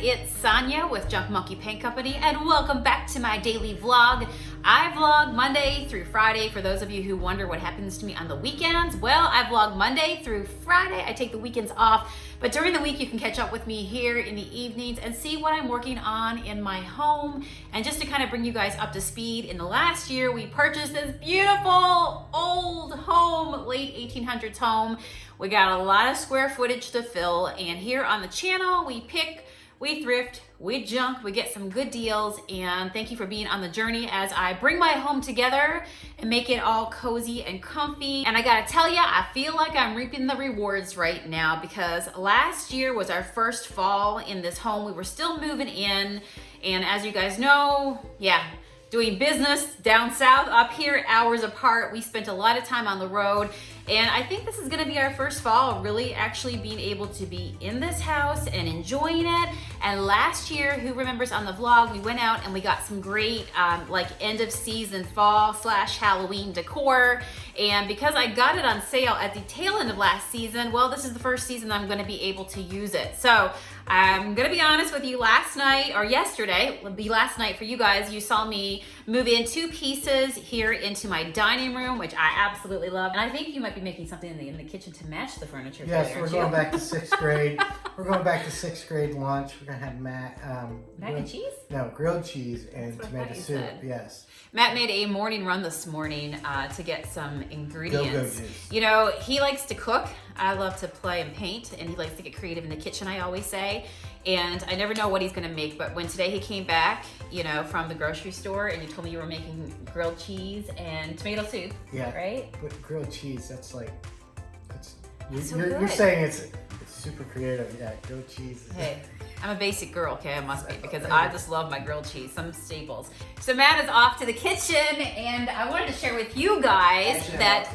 it's Sonia with Junk Monkey Paint Company, and welcome back to my daily vlog. I vlog Monday through Friday. For those of you who wonder what happens to me on the weekends, well, I vlog Monday through Friday. I take the weekends off, but during the week you can catch up with me here in the evenings and see what I'm working on in my home. And just to kind of bring you guys up to speed, in the last year we purchased this beautiful old home, late 1800s home. We got a lot of square footage to fill, and here on the channel we pick, we thrift, we junk, we get some good deals, and thank you for being on the journey as I bring my home together and make it all cozy and comfy. And I gotta tell ya, I feel like I'm reaping the rewards right now, because last year was our first fall in this home. We were still moving in, and as you guys know, doing business down south, up here, hours apart. We spent a lot of time on the road, and I think this is gonna be our first fall really actually being able to be in this house and enjoying it. And last year, who remembers on the vlog, we went out and we got some great like end of season fall / Halloween decor. And because I got it on sale at the tail end of last season, well, this is the first season I'm gonna be able to use it. So I'm gonna be honest with you, last night, or yesterday, would be last night for you guys, you saw me move in 2 pieces here into my dining room, which I absolutely love. And I think you might be making something in the kitchen to match the furniture. Yes, we're going back to 6th grade. We're going back to 6th grade lunch. We're gonna have mac and cheese? No, grilled cheese and tomato soup. Said. Yes. Matt made a morning run this morning to get some ingredients. Go juice. You know, he likes to cook. I love to play and paint, and he likes to get creative in the kitchen, I always say. And I never know what he's gonna make, but when today he came back, you know, from the grocery store, and you told me you were making grilled cheese and tomato soup, yeah, right? But grilled cheese, that's like, you're saying it's super creative. Yeah, grilled cheese. Hey, I'm a basic girl, okay? I must be, because I just love my grilled cheese, some staples. So Matt is off to the kitchen, and I wanted to share with you guys that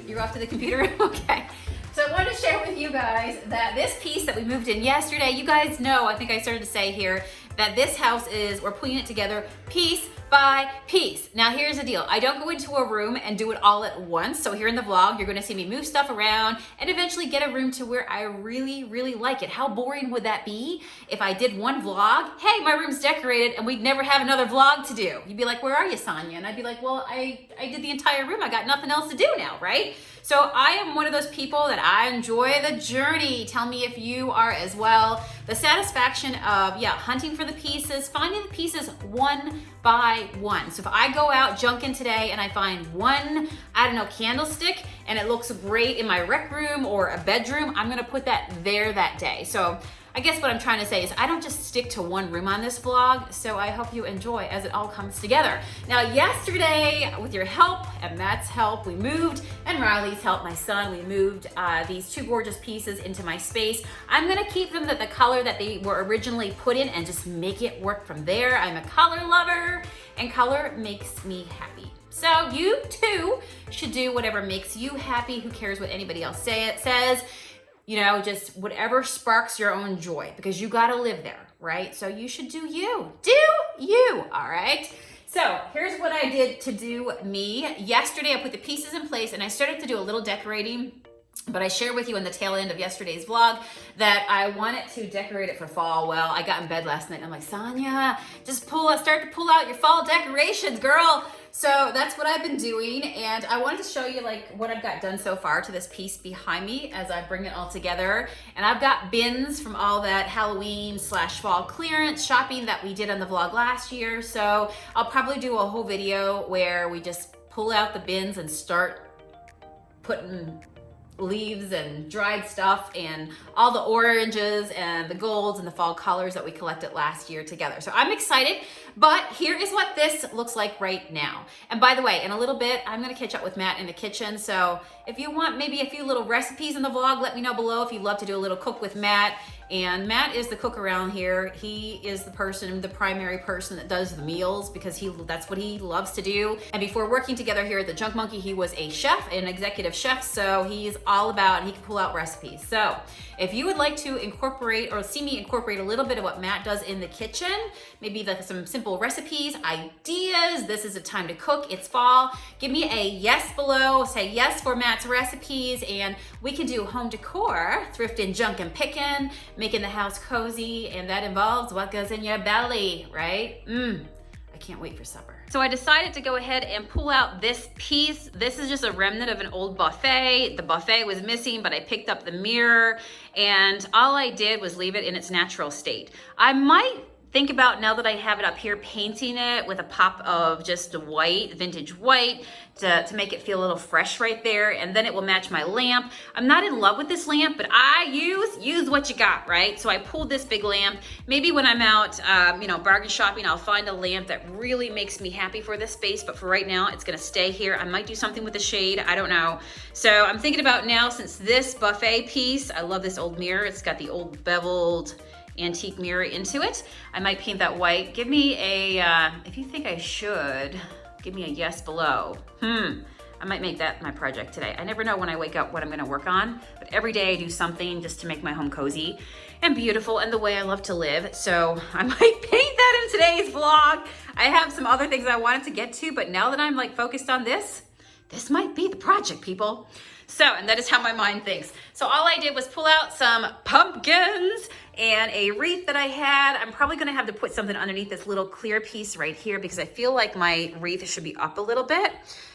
you're off to the computer, okay? So I wanted to share with you guys that this piece that we moved in yesterday, you guys know, I think I started to say here, that this house is, we're putting it together piece by piece. Now here's the deal. I don't go into a room and do it all at once. So here in the vlog, you're gonna see me move stuff around and eventually get a room to where I really, really like it. How boring would that be if I did one vlog? Hey, my room's decorated, and we'd never have another vlog to do. You'd be like, where are you, Sonia? And I'd be like, well, I did the entire room. I got nothing else to do now, right? So I am one of those people that I enjoy the journey. Tell me if you are as well. The satisfaction of, hunting for the pieces, finding the pieces one by one. So if I go out junking today and I find one, I don't know, candlestick, and it looks great in my rec room or a bedroom, I'm gonna put that there that day. So I guess what I'm trying to say is I don't just stick to one room on this vlog, so I hope you enjoy as it all comes together. Now yesterday, with your help and Matt's help, we moved, and Riley's help, my son, we moved these 2 gorgeous pieces into my space. I'm gonna keep them the color that they were originally put in and just make it work from there. I'm a color lover, and color makes me happy. So you too should do whatever makes you happy. Who cares what anybody else says? You know, just whatever sparks your own joy, because you gotta live there, right? So you should do you. Do you, all right? So here's what I did to do me. Yesterday, I put the pieces in place and I started to do a little decorating, but I shared with you in the tail end of yesterday's vlog that I wanted to decorate it for fall. Well, I got in bed last night and I'm like, Sonia, just start to pull out your fall decorations, girl. So that's what I've been doing, and I wanted to show you like what I've got done so far to this piece behind me as I bring it all together. And I've got bins from all that Halloween / fall clearance shopping that we did on the vlog last year. So I'll probably do a whole video where we just pull out the bins and start putting leaves and dried stuff and all the oranges and the golds and the fall colors that we collected last year together. So I'm excited, but here is what this looks like right now. And by the way, in a little bit, I'm gonna catch up with Matt in the kitchen. So if you want maybe a few little recipes in the vlog, let me know below if you'd love to do a little cook with Matt. And Matt is the cook around here. He is the primary person that does the meals, because that's what he loves to do. And before working together here at the Junk Monkey, he was a chef, an executive chef. So he's all about, and he can pull out recipes. So if you would like to incorporate or see me incorporate a little bit of what Matt does in the kitchen, maybe like some simple simple recipes, ideas. This is a time to cook. It's fall. Give me a yes below. Say yes for Matt's recipes, and we can do home decor, thrifting, junk and picking, making the house cozy, and that involves what goes in your belly, right? I can't wait for supper. So I decided to go ahead and pull out this piece. This is just a remnant of an old buffet. The buffet was missing, but I picked up the mirror, and all I did was leave it in its natural state. I might think about, now that I have it up here, painting it with a pop of just the white, vintage white, to make it feel a little fresh right there, and then it will match my lamp. I'm not in love with this lamp, but I use what you got, right? So I pulled this big lamp. Maybe when I'm out, bargain shopping, I'll find a lamp that really makes me happy for this space, but for right now, it's gonna stay here. I might do something with the shade, I don't know. So I'm thinking about now, since this buffet piece, I love this old mirror. It's got the old beveled antique mirror into it. I might paint that white. Give me a, if you think I should, give me a yes below. I might make that my project today. I never know when I wake up what I'm gonna work on, but every day I do something just to make my home cozy and beautiful and the way I love to live. So I might paint that in today's vlog. I have some other things I wanted to get to, but now that I'm like focused on this might be the project, people. So, and that is how my mind thinks. So all I did was pull out some pumpkins and a wreath that I had. I'm probably gonna have to put something underneath this little clear piece right here because I feel like my wreath should be up a little bit.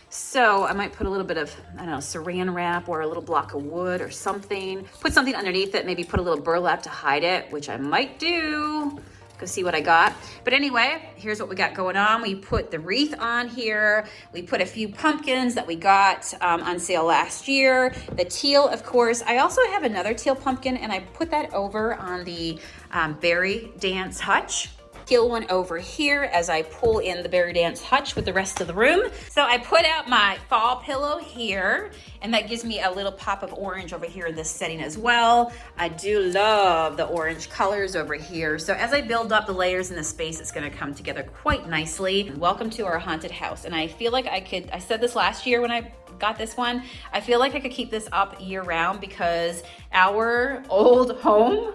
So I might put a little bit of, I don't know, saran wrap or a little block of wood or something. Put something underneath it, maybe put a little burlap to hide it, which I might do. Go see what I got. But anyway, here's what we got going on. We put the wreath on here. We put a few pumpkins that we got on sale last year. The teal, of course. I also have another teal pumpkin, and I put that over on the berry dance hutch. Teal one over here as I pull in the berry dance hutch with the rest of the room. So I put out my fall pillow here, and that gives me a little pop of orange over here in this setting as well. I do love the orange colors over here. So as I build up the layers in the space, it's gonna come together quite nicely. Welcome to our haunted house. And I feel like I said this last year when I got this one, I feel like I could keep this up year round because our old home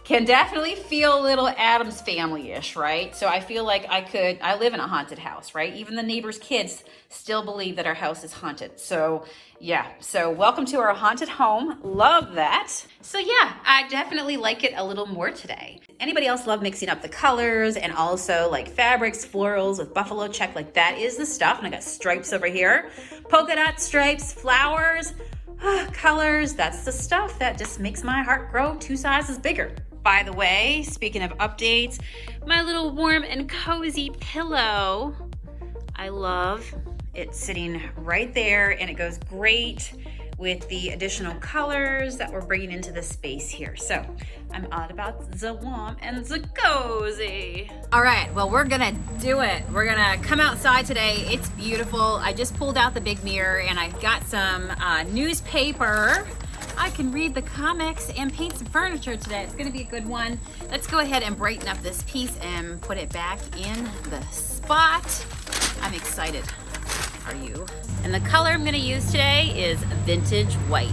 can definitely feel a little Addams Family-ish, right? So I feel like I live in a haunted house, right? Even the neighbors' kids still believe that our house is haunted. So yeah, so welcome to our haunted home. Love that. So yeah, I definitely like it a little more today. Anybody else love mixing up the colors and also like fabrics, florals with buffalo check? Like that is the stuff. And I got stripes over here, polka dot stripes, flowers, colors. That's the stuff that just makes my heart grow 2 sizes bigger. By the way, speaking of updates, my little warm and cozy pillow, I love it sitting right there, and it goes great with the additional colors that we're bringing into the space here. So I'm all about the warm and the cozy. All right, well, we're gonna do it. We're gonna come outside today. It's beautiful. I just pulled out the big mirror and I got some newspaper. I can read the comics and paint some furniture today. It's gonna be a good one. Let's go ahead and brighten up this piece and put it back in the spot. I'm excited. Are you? And the color I'm gonna use today is vintage white.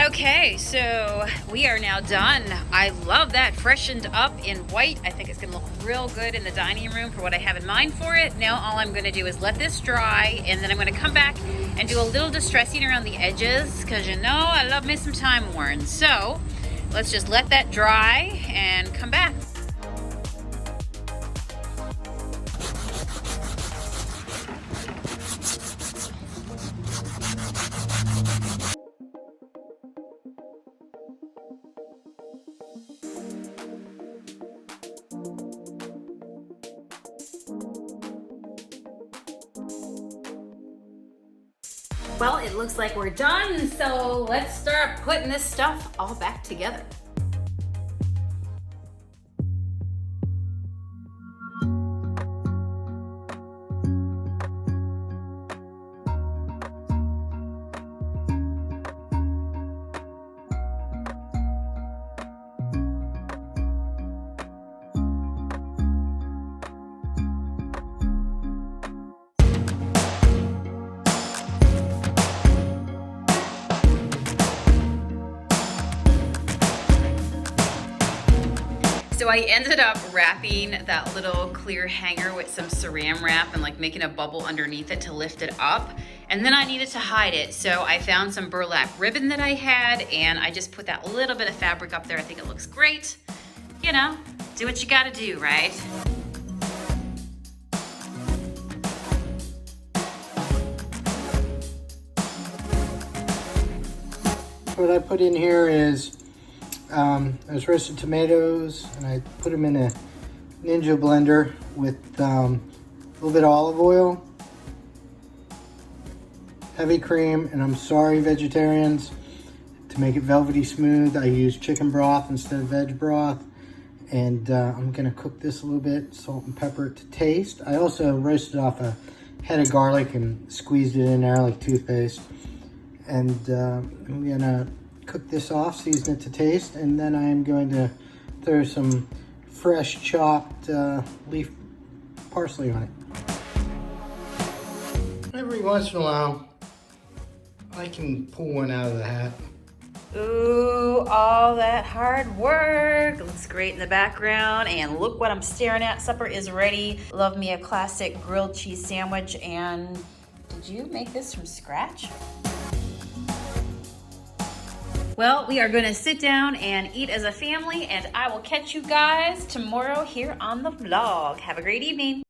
Okay, so we are now done. I love that freshened up in white. I think it's gonna look real good in the dining room for what I have in mind for it. Now all I'm gonna do is let this dry, and then I'm gonna come back and do a little distressing around the edges, because you know I love me some time worn. So let's just let that dry and come back. Well, it looks like we're done, so let's start putting this stuff all back together. So I ended up wrapping that little clear hanger with some saran wrap and like making a bubble underneath it to lift it up. And then I needed to hide it. So I found some burlap ribbon that I had, and I just put that little bit of fabric up there. I think it looks great. You know, do what you gotta do, right? What I put in here is those roasted tomatoes, and I put them in a Ninja blender with a little bit of olive oil, heavy cream, and I'm sorry vegetarians, to make it velvety smooth I use chicken broth instead of veg broth. And I'm gonna cook this a little bit, salt and pepper to taste. I also roasted off a head of garlic and squeezed it in there like toothpaste. And I'm gonna cook this off, season it to taste, and then I'm going to throw some fresh chopped leaf parsley on it. Every once in a while, I can pull one out of the hat. Ooh, all that hard work. Looks great in the background, and look what I'm staring at. Supper is ready. Love me a classic grilled cheese sandwich. And did you make this from scratch? Well, we are gonna sit down and eat as a family, and I will catch you guys tomorrow here on the vlog. Have a great evening.